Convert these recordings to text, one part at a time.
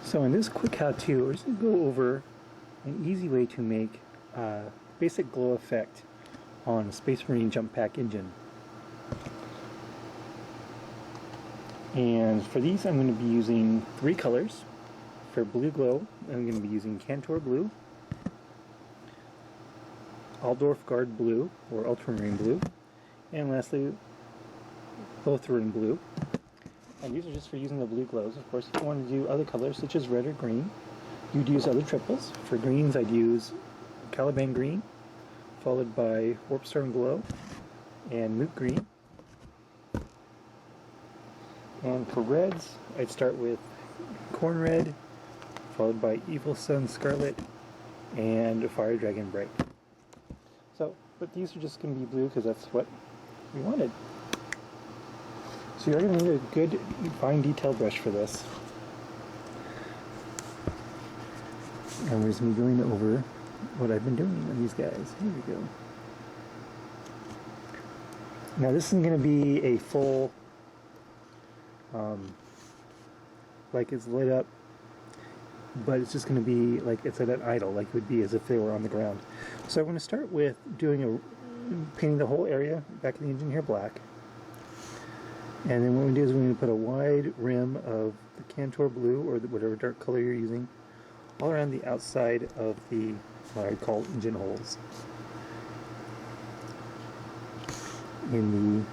So in this quick how-to, we're just going to go over an easy way to make a basic glow effect on a Space Marine jump pack engine. And for these I'm going to be using 3 colors. For blue glow, I'm going to be using Cantor Blue, Aldorf Guard Blue, or Ultramarine Blue, and lastly, Lothran Blue. And these are just for using the blue glows. Of course, if you want to do other colors, such as red or green, you'd use other triples. For greens, I'd use Caliban Green, followed by Warpstorm Glow, and Moot Green. And for reds, I'd start with Corn Red, followed by Evil Sun Scarlet, and Fire Dragon Bright. So, but these are just going to be blue because that's what we wanted. So you're going to need a good, fine detail brush for this. And we're just going to be going over what I've been doing on these guys. Here we go. Now this is going to be a full, like it's lit up, but it's just going to be like it's at an idle, like it would be as if they were on the ground. So I'm going to start with painting the whole area back of the engine here black. And then what we do is we're going to put a wide rim of the Cantor Blue, or whatever dark color you're using, all around the outside of the, what I call engine holes. You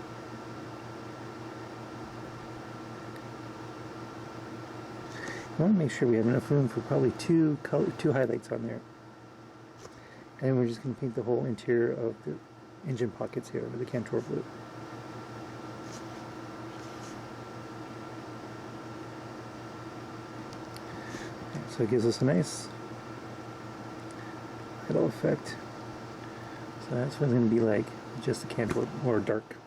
want to make sure we have enough room for probably two highlights on there. And then we're just going to paint the whole interior of the engine pockets here with the Cantor Blue. So it gives us a nice halo effect. So that's what it's going to be like, just the Cantor, or dark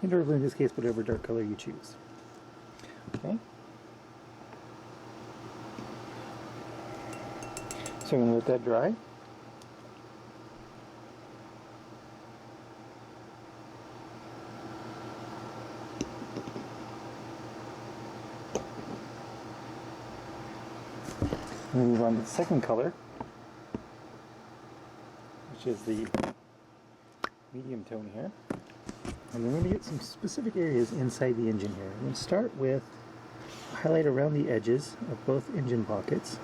Cantor Blue in this case, whatever dark color you choose. Okay. So I'm going to let that dry. We'll move on to the second color, which is the medium tone here. And we're going to get some specific areas inside the engine here. We're going to start with a highlight around the edges of both engine pockets.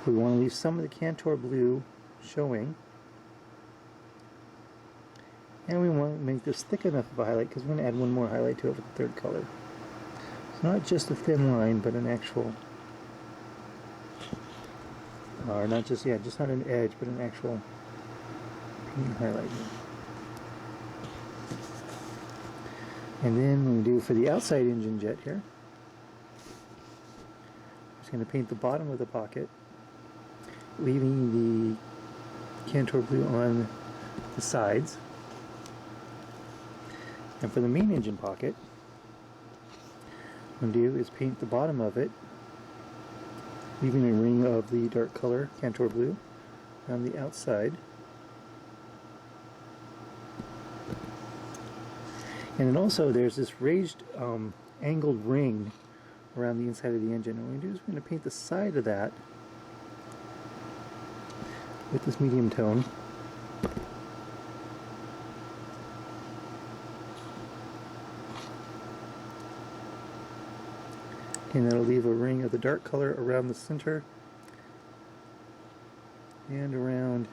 We want to leave some of the Cantor Blue showing. And we want to make this thick enough of a highlight because we're going to add one more highlight to it with the third color. It's not just a thin line, but an actual, or not just, yeah, just not an edge, but an actual paint highlight here. And then when we do for the outside engine jet here, I'm just going to paint the bottom of the pocket, leaving the Cantor Blue on the sides. And for the main engine pocket, what I'm going to do is paint the bottom of it, leaving a ring of the dark color Cantor Blue on the outside. And then also there's this raised angled ring around the inside of the engine. And what we're going to do is we're going to paint the side of that with this medium tone. And that'll leave a ring of the dark color around the center and around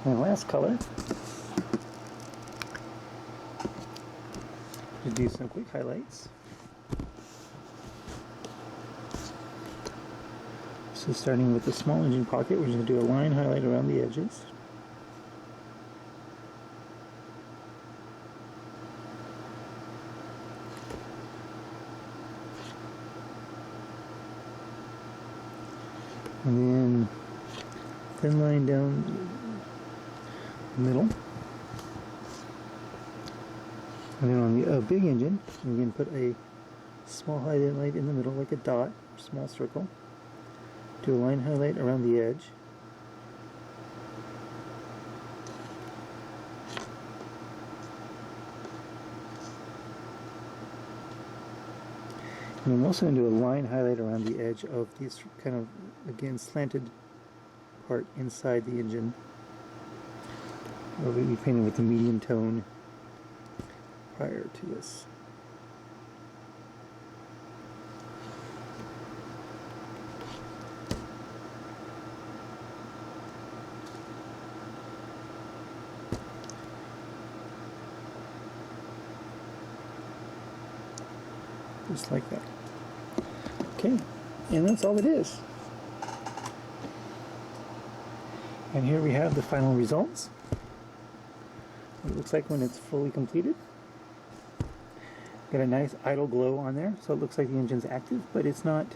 and the last color, to do some quick highlights. So starting with the small engine pocket, we're going to do a line highlight around the edges. And then thin line down the middle. And then on the big engine, we're going to put a Small highlight in the middle like a dot, small circle. Do a line highlight around the edge. And I'm also going to do a line highlight around the edge of this kind of, again, slanted part inside the engine. We'll be painting with the medium tone prior to this. Just like that. Okay, and that's all it is. And here we have the final results. What it looks like when it's fully completed. Got a nice idle glow on there, so it looks like the engine's active, but it's not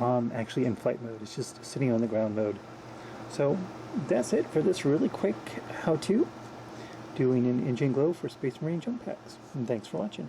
actually in flight mode. It's just sitting on the ground mode. So that's it for this really quick how-to doing an engine glow for Space Marine jump packs. And thanks for watching.